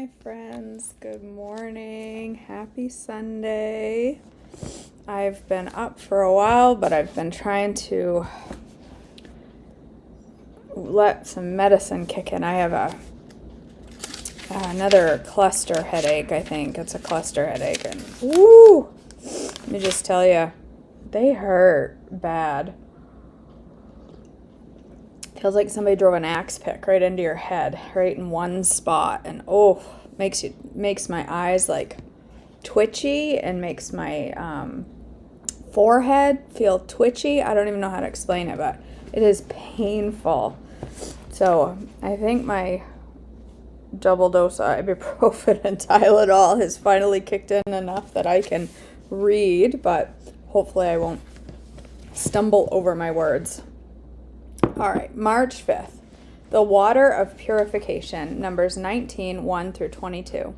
my friends. Good morning. Happy Sunday. I've been up for a while, but I've been trying to let some medicine kick in. I have another cluster headache, I think. It's a cluster headache. And woo! Let me just tell you, they hurt bad. Feels like somebody drove an axe pick right into your head, right in one spot, and makes my eyes like twitchy and makes my forehead feel twitchy. I don't even know how to explain it, but it is painful. So I think my double dose of ibuprofen and Tylenol has finally kicked in enough that I can read, but hopefully I won't stumble over my words. All right, March 5th, the water of purification, Numbers 19, 1 through 22.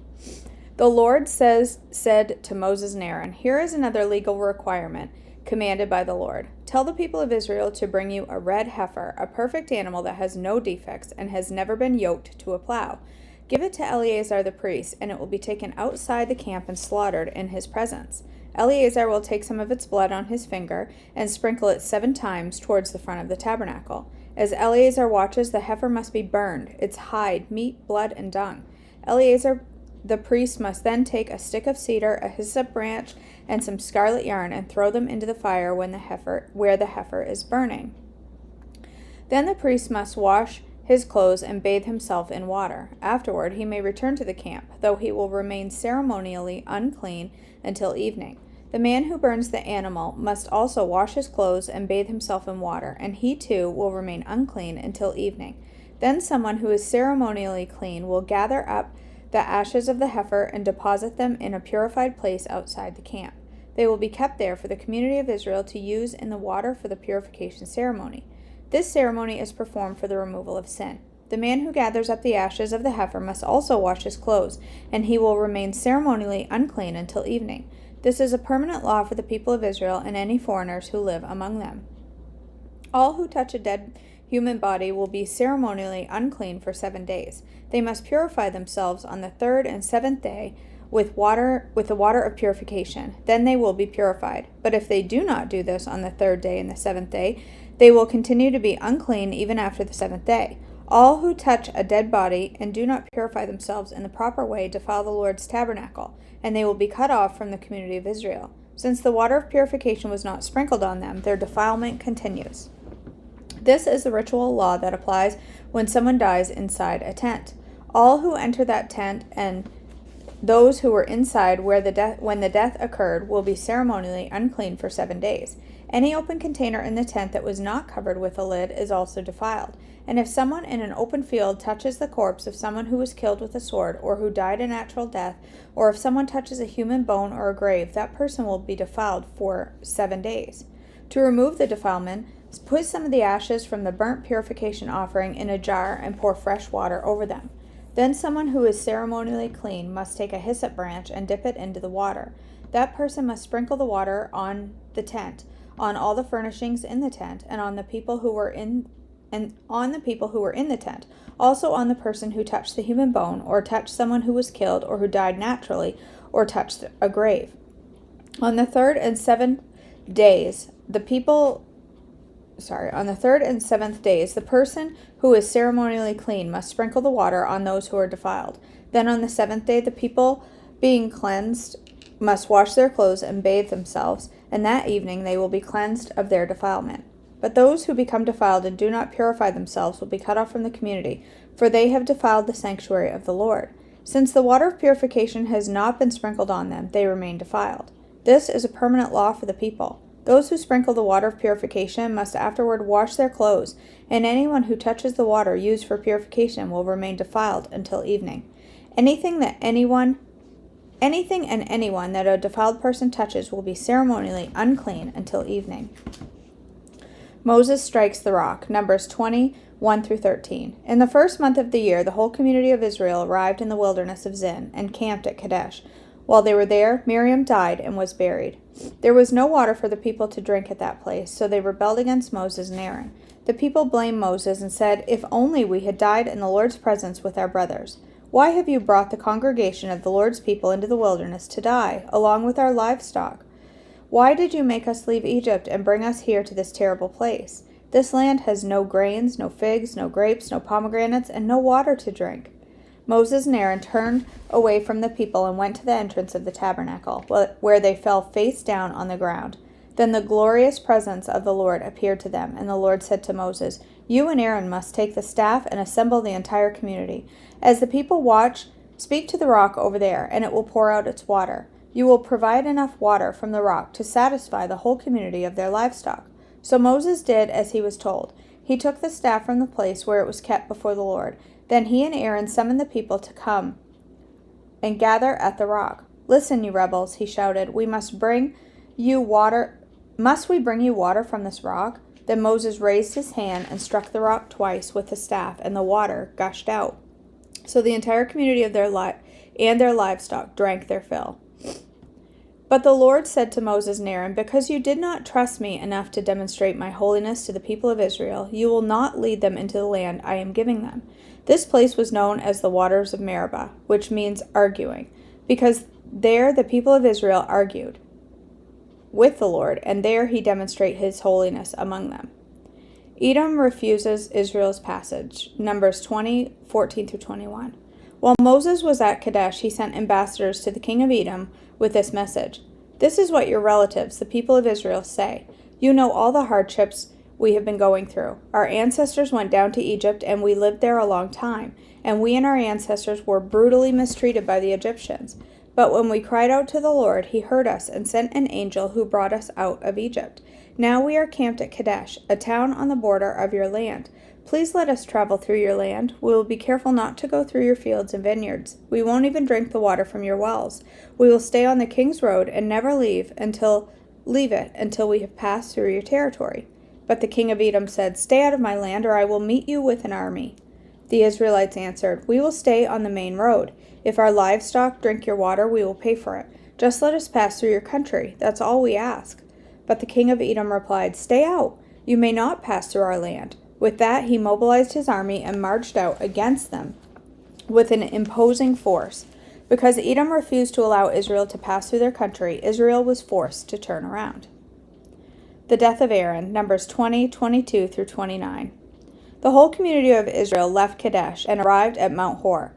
The Lord said to Moses and Aaron, "Here is another legal requirement commanded by the Lord. Tell the people of Israel to bring you a red heifer, a perfect animal that has no defects and has never been yoked to a plow. Give it to Eleazar the priest, and it will be taken outside the camp and slaughtered in his presence. Eleazar will take some of its blood on his finger and sprinkle it 7 times towards the front of the tabernacle. As Eleazar watches, the heifer must be burned, its hide, meat, blood, and dung. Eleazar the priest must then take a stick of cedar, a hyssop branch, and some scarlet yarn and throw them into the fire where the heifer is burning. Then the priest must wash his clothes and bathe himself in water. Afterward, he may return to the camp, though he will remain ceremonially unclean until evening. The man who burns the animal must also wash his clothes and bathe himself in water, and he too will remain unclean until evening. Then someone who is ceremonially clean will gather up the ashes of the heifer and deposit them in a purified place outside the camp. They will be kept there for the community of Israel to use in the water for the purification ceremony. This ceremony is performed for the removal of sin. The man who gathers up the ashes of the heifer must also wash his clothes, and he will remain ceremonially unclean until evening. This is a permanent law for the people of Israel and any foreigners who live among them. All who touch a dead human body will be ceremonially unclean for 7 days. They must purify themselves on the 3rd and 7th day with the water of purification. Then they will be purified. But if they do not do this on the 3rd day and the 7th day, they will continue to be unclean even after the 7th day. All who touch a dead body and do not purify themselves in the proper way defile the Lord's tabernacle, and they will be cut off from the community of Israel. Since the water of purification was not sprinkled on them, their defilement continues. This is the ritual law that applies when someone dies inside a tent. All who enter that tent and those who were inside when the death occurred will be ceremonially unclean for 7 days. Any open container in the tent that was not covered with a lid is also defiled. And if someone in an open field touches the corpse of someone who was killed with a sword or who died a natural death, or if someone touches a human bone or a grave, that person will be defiled for 7 days. To remove the defilement, put some of the ashes from the burnt purification offering in a jar and pour fresh water over them. Then someone who is ceremonially clean must take a hyssop branch and dip it into the water. That person must sprinkle the water on the tent, on all the furnishings in the tent, and on the people who were in the tent, also on the person who touched the human bone, or touched someone who was killed, or who died naturally, or touched a grave. On the 3rd and 7th days, the person who is ceremonially clean must sprinkle the water on those who are defiled. Then on the 7th day, the people being cleansed must wash their clothes and bathe themselves, and that evening they will be cleansed of their defilement. But those who become defiled and do not purify themselves will be cut off from the community, for they have defiled the sanctuary of the Lord. Since the water of purification has not been sprinkled on them, they remain defiled. This is a permanent law for the people. Those who sprinkle the water of purification must afterward wash their clothes, and anyone who touches the water used for purification will remain defiled until evening. Anything and anyone that a defiled person touches will be ceremonially unclean until evening. Moses strikes the rock, Numbers 20, 1 through 13. In the 1st month of the year, the whole community of Israel arrived in the wilderness of Zin and camped at Kadesh. While they were there, Miriam died and was buried. There was no water for the people to drink at that place, so they rebelled against Moses and Aaron. The people blamed Moses and said, "If only we had died in the Lord's presence with our brothers. Why have you brought the congregation of the Lord's people into the wilderness to die, along with our livestock? Why did you make us leave Egypt and bring us here to this terrible place? This land has no grains, no figs, no grapes, no pomegranates, and no water to drink." Moses and Aaron turned away from the people and went to the entrance of the tabernacle, where they fell face down on the ground. Then the glorious presence of the Lord appeared to them, and the Lord said to Moses, "You and Aaron must take the staff and assemble the entire community. As the people watch, speak to the rock over there, and it will pour out its water. You will provide enough water from the rock to satisfy the whole community of their livestock." So Moses did as he was told. He took the staff from the place where it was kept before the Lord. Then he and Aaron summoned the people to come and gather at the rock. "Listen, you rebels," he shouted. Must we bring you water from this rock?" Then Moses raised his hand and struck the rock twice with the staff, and the water gushed out. So the entire community of their livestock drank their fill. But the Lord said to Moses and Aaron, "Because you did not trust me enough to demonstrate my holiness to the people of Israel, you will not lead them into the land I am giving them." This place was known as the waters of Meribah, which means arguing, because there the people of Israel argued with the Lord, and there he demonstrated his holiness among them. Edom refuses Israel's passage. Numbers 20:14-21. While Moses was at Kadesh, he sent ambassadors to the king of Edom with this message: "This is what your relatives, the people of Israel, say. You know all the hardships we have been going through. Our ancestors went down to Egypt, and we lived there a long time, and we and our ancestors were brutally mistreated by the Egyptians. But when we cried out to the Lord, he heard us and sent an angel who brought us out of Egypt. Now we are camped at Kadesh, a town on the border of your land. Please let us travel through your land. We will be careful not to go through your fields and vineyards. We won't even drink the water from your wells. We will stay on the king's road and never leave it until we have passed through your territory." But the king of Edom said, "Stay out of my land, or I will meet you with an army." The Israelites answered, "We will stay on the main road. If our livestock drink your water, we will pay for it. Just let us pass through your country. That's all we ask." But the king of Edom replied, "Stay out. You may not pass through our land." With that, he mobilized his army and marched out against them with an imposing force. Because Edom refused to allow Israel to pass through their country, Israel was forced to turn around. The death of Aaron, Numbers 20:22-29. The whole community of Israel left Kadesh and arrived at Mount Hor.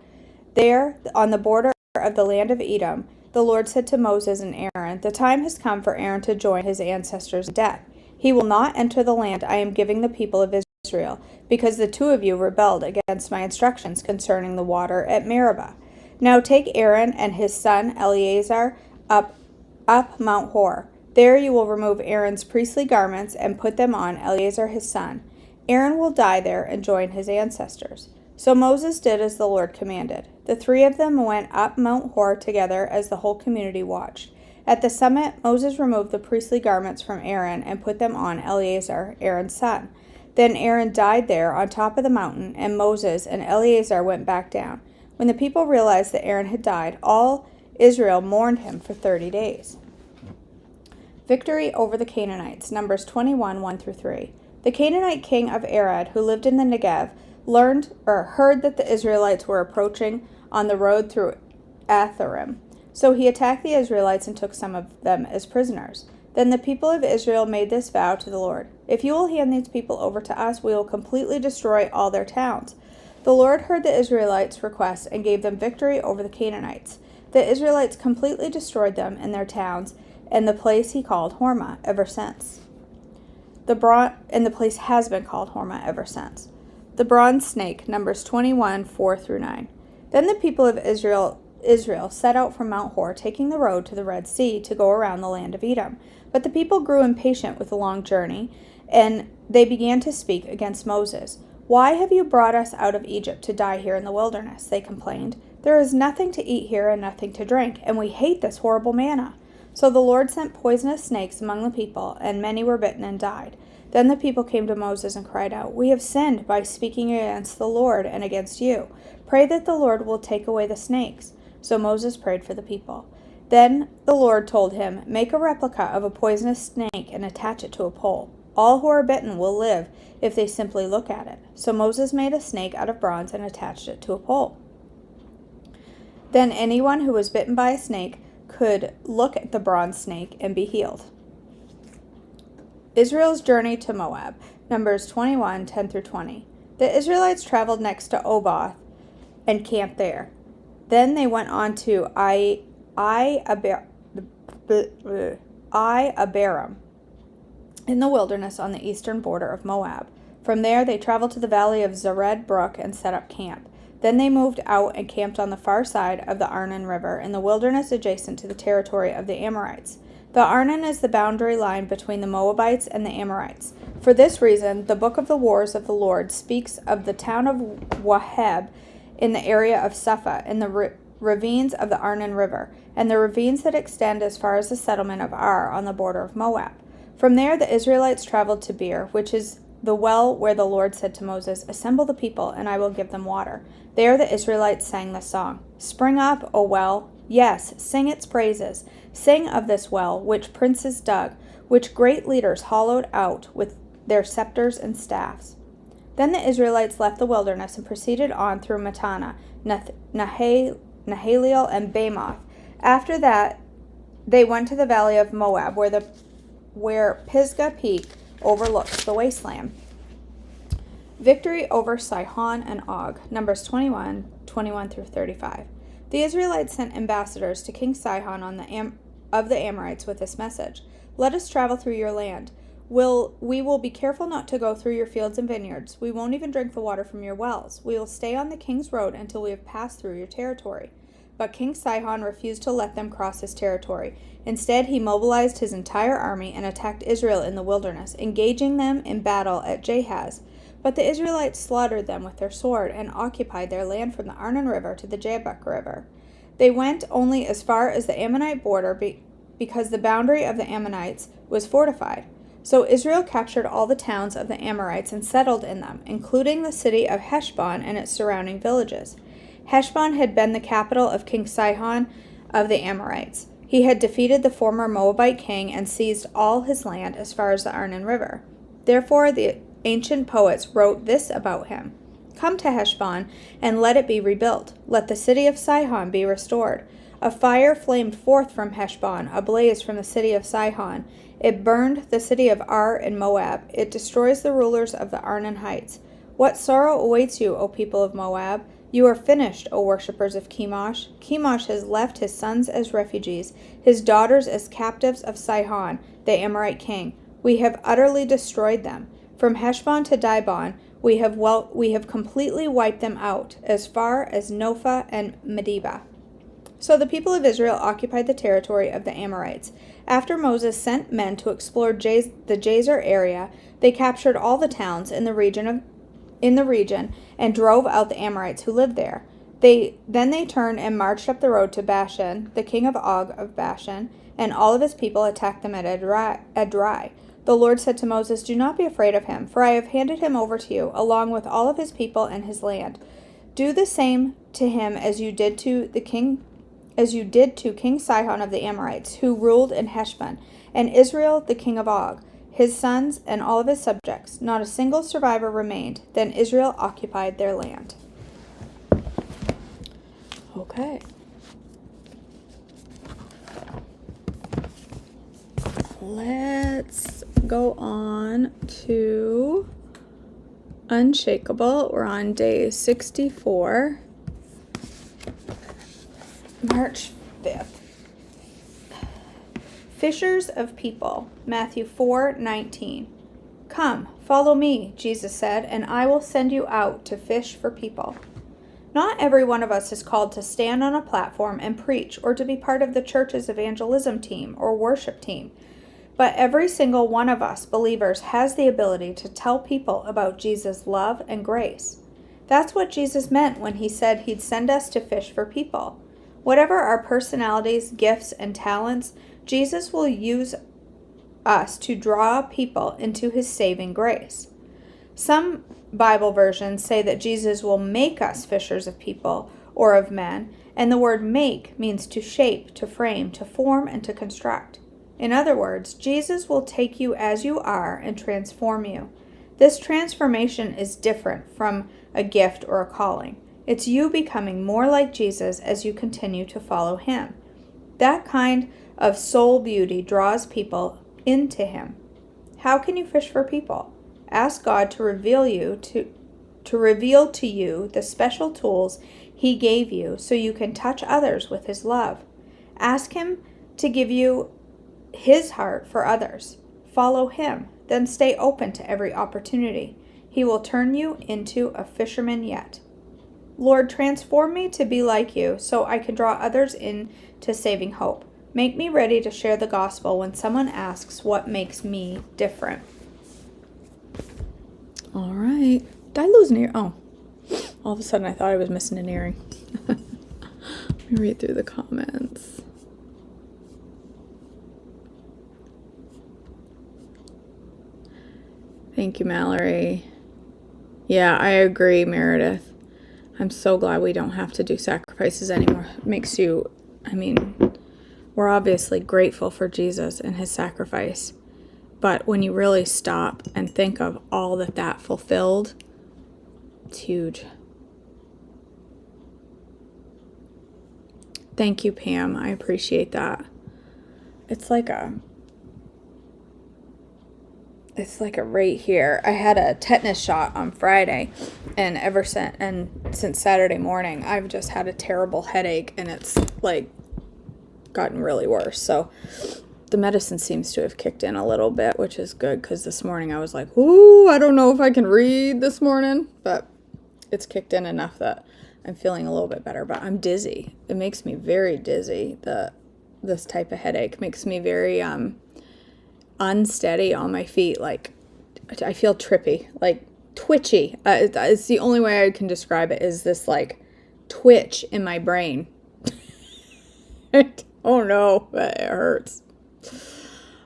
There, on the border of the land of Edom, the Lord said to Moses and Aaron, "The time has come for Aaron to join his ancestors in death. He will not enter the land I am giving the people of Israel, because the two of you rebelled against my instructions concerning the water at Meribah. Now take Aaron and his son Eleazar up Mount Hor. There you will remove Aaron's priestly garments and put them on Eleazar his son. Aaron will die there and join his ancestors." So Moses did as the Lord commanded. The three of them went up Mount Hor together as the whole community watched. At the summit, Moses removed the priestly garments from Aaron and put them on Eleazar, Aaron's son. Then Aaron died there on top of the mountain, and Moses and Eleazar went back down. When the people realized that Aaron had died, all Israel mourned him for 30 days. Victory over the Canaanites, Numbers 21:1-3. The Canaanite king of Arad, who lived in the Negev, heard that the Israelites were approaching on the road through Atharim. So he attacked the Israelites and took some of them as prisoners. Then the people of Israel made this vow to the Lord: "If you will hand these people over to us, we will completely destroy all their towns." The Lord heard the Israelites' request and gave them victory over the Canaanites. The Israelites completely destroyed them and their towns, and the place he called Hormah ever since. The place has been called Hormah ever since. The bronze snake, Numbers 21:4-9. Then the people of Israel set out from Mount Hor, taking the road to the Red Sea to go around the land of Edom. But the people grew impatient with the long journey, and they began to speak against Moses. "Why have you brought us out of Egypt to die here in the wilderness?" they complained. "There is nothing to eat here and nothing to drink, and we hate this horrible manna." So the Lord sent poisonous snakes among the people, and many were bitten and died. Then the people came to Moses and cried out, "We have sinned by speaking against the Lord and against you. Pray that the Lord will take away the snakes." So Moses prayed for the people. Then the Lord told him, "Make a replica of a poisonous snake and attach it to a pole. All who are bitten will live if they simply look at it." So Moses made a snake out of bronze and attached it to a pole. Then anyone who was bitten by a snake could look at the bronze snake and be healed. Israel's journey to Moab, Numbers 21, 10 through 20. The Israelites traveled next to Oboth and camped there. Then they went on to Abarim in the wilderness on the eastern border of Moab. From there they traveled to the valley of Zered Brook and set up camp. Then they moved out and camped on the far side of the Arnon River in the wilderness adjacent to the territory of the Amorites. The Arnon is the boundary line between the Moabites and the Amorites. For this reason, the Book of the Wars of the Lord speaks of the town of Waheb in the area of Suphah in the ravines of the Arnon River, and the ravines that extend as far as the settlement of Ar on the border of Moab. From there the Israelites traveled to Beer, which is the well where the Lord said to Moses, "Assemble the people, and I will give them water." There the Israelites sang this song, "Spring up, O well, yes, sing its praises. Sing of this well, which princes dug, which great leaders hollowed out with their scepters and staffs." Then the Israelites left the wilderness and proceeded on through Mattanah, Nahaliel, and Bamoth. After that, they went to the valley of Moab, where Pisgah Peak overlooks the wasteland. Victory over Sihon and Og, Numbers 21, 21 through 35. The Israelites sent ambassadors to King Sihon of the Amorites with this message: "Let us travel through your land. We will be careful not to go through your fields and vineyards. We won't even drink the water from your wells. We will stay on the king's road until we have passed through your territory." But King Sihon refused to let them cross his territory. Instead, he mobilized his entire army and attacked Israel in the wilderness, engaging them in battle at Jahaz. But the Israelites slaughtered them with their sword and occupied their land from the Arnon River to the Jabbok River. They went only as far as the Ammonite border because the boundary of the Ammonites was fortified. So Israel captured all the towns of the Amorites and settled in them, including the city of Heshbon and its surrounding villages. Heshbon had been the capital of King Sihon of the Amorites. He had defeated the former Moabite king and seized all his land as far as the Arnon River. Therefore, the ancient poets wrote this about him: "Come to Heshbon, and let it be rebuilt. Let the city of Sihon be restored. A fire flamed forth from Heshbon, a blaze from the city of Sihon. It burned the city of Ar in Moab. It destroys the rulers of the Arnon heights. What sorrow awaits you, O people of Moab? You are finished, O worshippers of Chemosh. Chemosh has left his sons as refugees, his daughters as captives of Sihon, the Amorite king. We have utterly destroyed them. From Heshbon to Dibon, we have completely wiped them out, as far as Nophah and Medeba." So the people of Israel occupied the territory of the Amorites. After Moses sent men to explore the Jazer area, they captured all the towns in the region and drove out the Amorites who lived there. Then they turned and marched up the road to Bashan. The king of Og of Bashan and all of his people attacked them at Edrei. The Lord said to Moses, "Do not be afraid of him, for I have handed him over to you, along with all of his people and his land. Do the same to him as you did to King Sihon of the Amorites, who ruled in Heshbon, and Israel the king of Og, his sons, and all of his subjects. Not a single survivor remained. Then Israel occupied their land." Okay. Let's go on to Unshakable. We're on day 64, March 5th. Fishers of people, Matthew 4:19. "Come, follow me," Jesus said, "and I will send you out to fish for people." Not every one of us is called to stand on a platform and preach or to be part of the church's evangelism team or worship team. But every single one of us believers has the ability to tell people about Jesus' love and grace. That's what Jesus meant when he said he'd send us to fish for people. Whatever our personalities, gifts, and talents, Jesus will use us to draw people into his saving grace. Some Bible versions say that Jesus will make us fishers of people or of men, and the word make means to shape, to frame, to form, and to construct. In other words, Jesus will take you as you are and transform you. This transformation is different from a gift or a calling. It's you becoming more like Jesus as you continue to follow him. That kind of soul beauty draws people into him. How can you fish for people? Ask God to reveal to you the special tools he gave you so you can touch others with his love. Ask him to give you his heart for others. Follow him, then stay open to every opportunity. He will turn you into a fisherman yet. Lord, transform me to be like you so I can draw others into saving hope. Make me ready to share the gospel when someone asks what makes me different. All right. Did I lose an ear? Oh, all of a sudden I thought I was missing an earring. Let me read through the comments. Thank you, Mallory. Yeah, I agree, Meredith. I'm so glad we don't have to do sacrifices anymore. It makes you, we're obviously grateful for Jesus and his sacrifice. But when you really stop and think of all that fulfilled, it's huge. Thank you, Pam. I appreciate that. It's like a right here. I had a tetanus shot on Friday, and since Saturday morning, I've just had a terrible headache, and it's like gotten really worse. So the medicine seems to have kicked in a little bit, which is good, because this morning I was like, ooh, I don't know if I can read this morning, but it's kicked in enough that I'm feeling a little bit better. But I'm dizzy. It makes me very dizzy. This type of headache makes me very unsteady on my feet. Like, I feel trippy, like twitchy. It's the only way I can describe it, is this like twitch in my brain. Oh no, it hurts.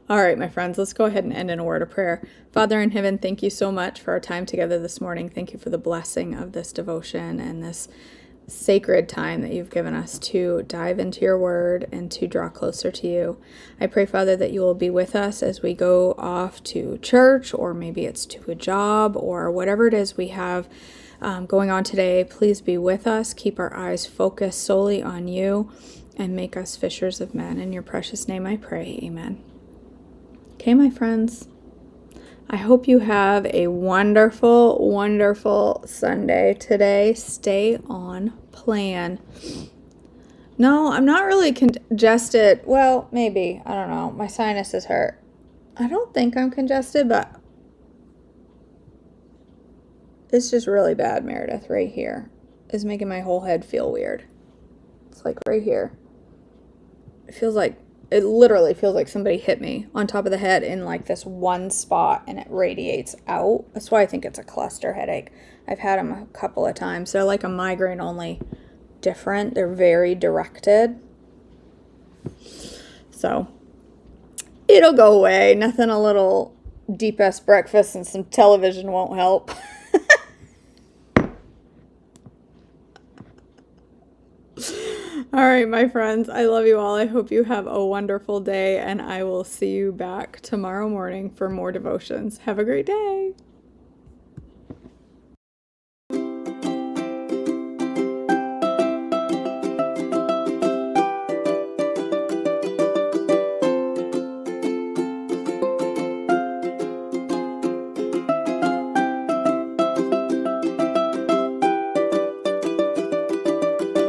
All right, my friends, let's go ahead and end in a word of prayer. Father in heaven, thank you so much for our time together this morning. Thank you for the blessing of this devotion and this sacred time that you've given us to dive into your word and to draw closer to you. I pray, Father, that you will be with us as we go off to church, or maybe it's to a job, or whatever it is we have going on today. Please be with us. Keep our eyes focused solely on you, and make us fishers of men. In your precious name I pray. Amen. Okay, my friends. I hope you have a wonderful, wonderful Sunday today. Stay on plan. No, I'm not really congested. Well, maybe. I don't know. My sinuses hurt. I don't think I'm congested, but it's just really bad, Meredith. Right here is making my whole head feel weird. It's like right here. It literally feels like somebody hit me on top of the head in like this one spot, and it radiates out. That's why I think it's a cluster headache. I've had them a couple of times. They're like a migraine, only different. They're very directed. So it'll go away. Nothing a little deep-ass breakfast and some television won't help. All right, my friends, I love you all. I hope you have a wonderful day, and I will see you back tomorrow morning for more devotions. Have a great day.